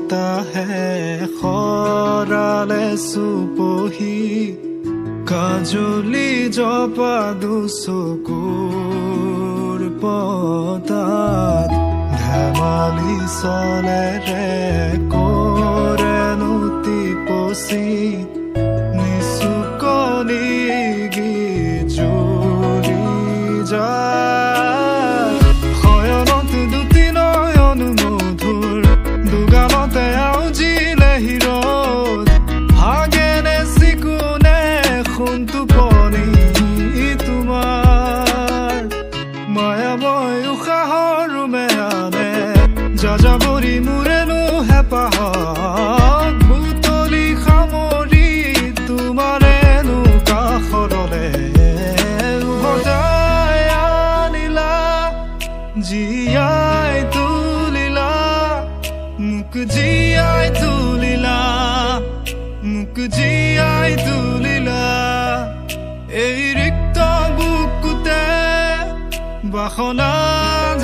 বতাহে খৰালে চুপহি কাজলি জপা দুচকুৰ পতাত ধেমালি চলেৰে কৰেনো টিপচি নিচুকনি জ্বলি যায় শয়নত দুটি নয়ন মধুৰ দুগালতে আউজিলে হিৰত হাগেনে চিকুনে সোণটোপনি তোমাৰ মায়াময় উশাহৰ মেয়ানে যাযাবৰী মোৰেনো হেঁপাহত বুটলি সামৰি তোমাৰেনো কাষৰলে উভতাই আনিলা জীয়াই তুলিলা মোক জীয়াই তুলিলা মোক জীয়াই তুলিলা এই ৰিক্ত বুকুতে বাসনা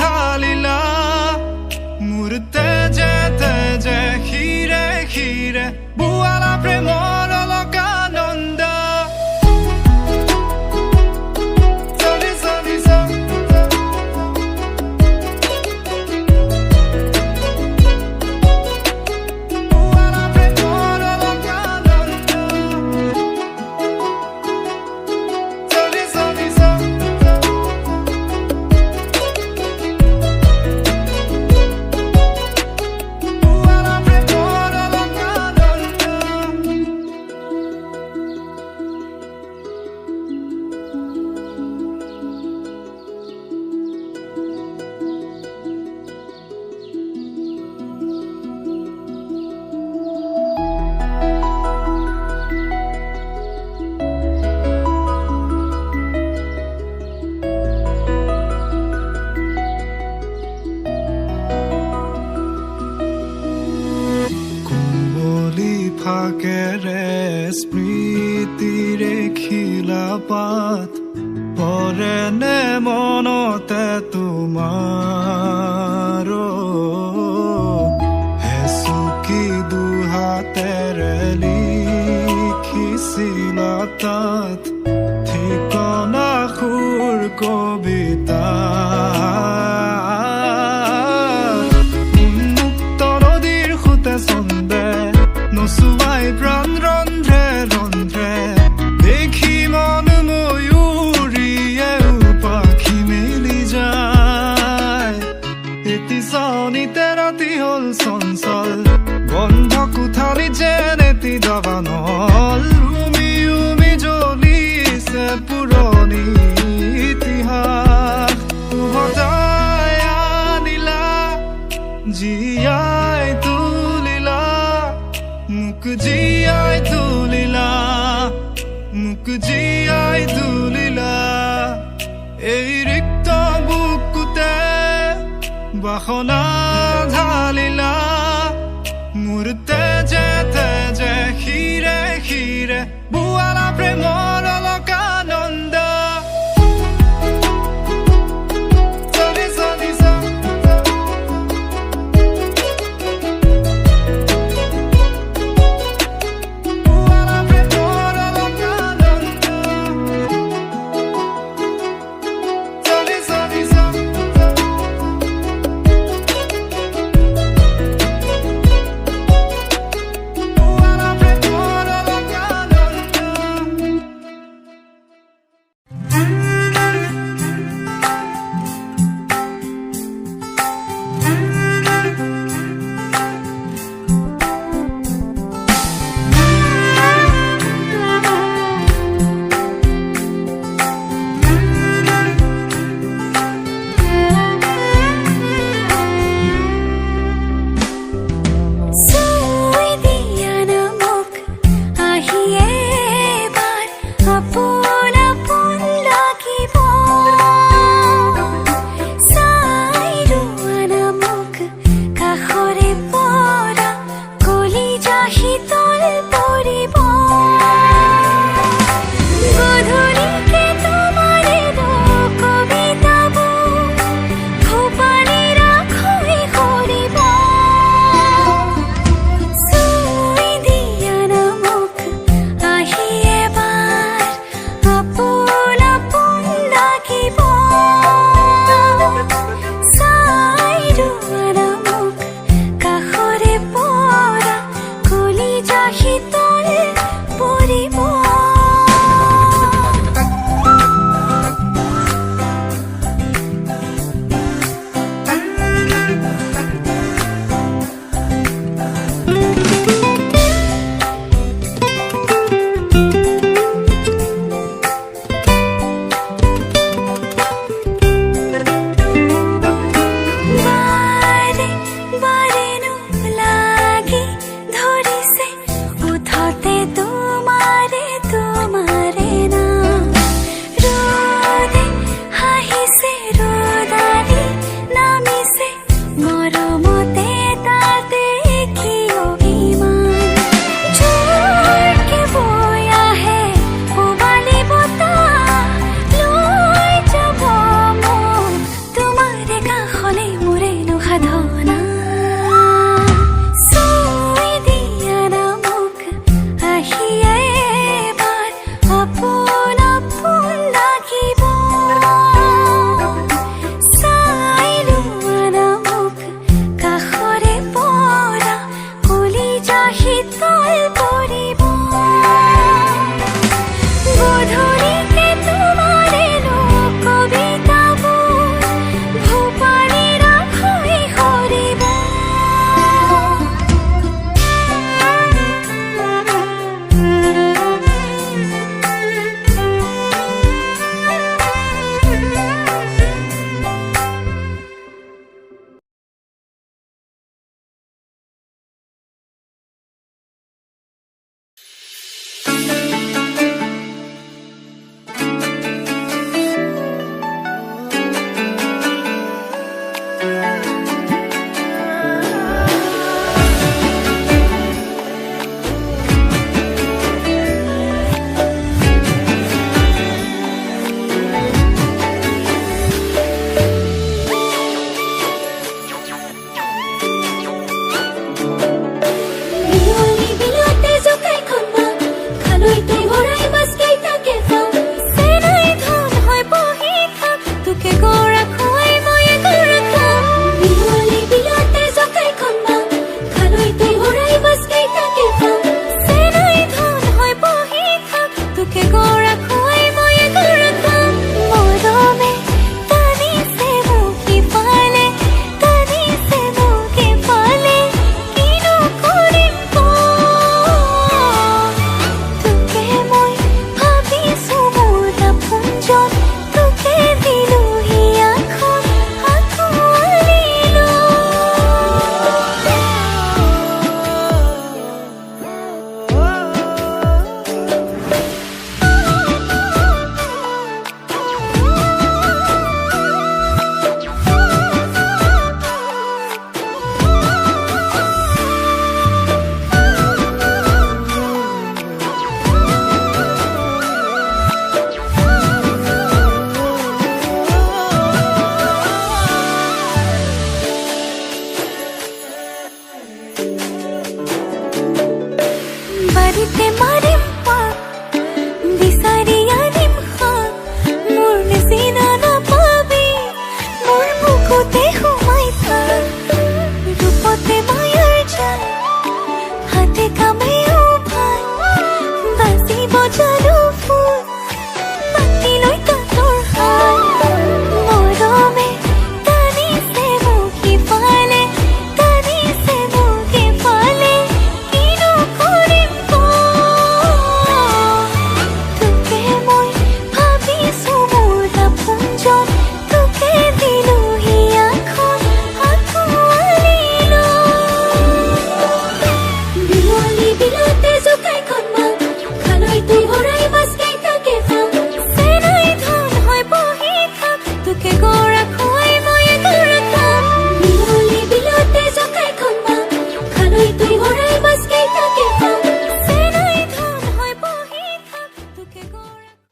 ঢালিলা মোৰ তেজে তেজে ক্ষীৰে ক্ষীৰে বোৱালা প্ৰেমৰ অলকানন্দ ফাকেৰে স্মৃতিৰে খিলা পাত পৰেনে মনতে তোমাৰ হেচুকি দুহাতেৰে লিখিছিলা তাত ঠিকনা সুৰ কবিতা উন্মুক্ত নদীৰ সুতে চন্দে নচুৱাই প্ৰাণ ৰন্ধ্ৰে ৰন্ধ্ৰে দেখি মন ময়ূৰীয়ে পাখি মেলি যায় এটি চাউনিতে ৰাতি হ'ল চঞ্চল বন্ধ কোঠালি যেন এটি দাবানল উমি উমি জ্বলিছে পুৰণি ইতিহাস উভতাই আনিলা জীয়াই তুলিলা মোক জীয়াই তুলিলা মোক জীয়াই তুলিলা এই ৰিক্ত বুকুতে বাসনা ঢালিলা মোৰ তেজে তেজে ক্ষীৰে ক্ষীৰে বোৱালা প্ৰেমৰ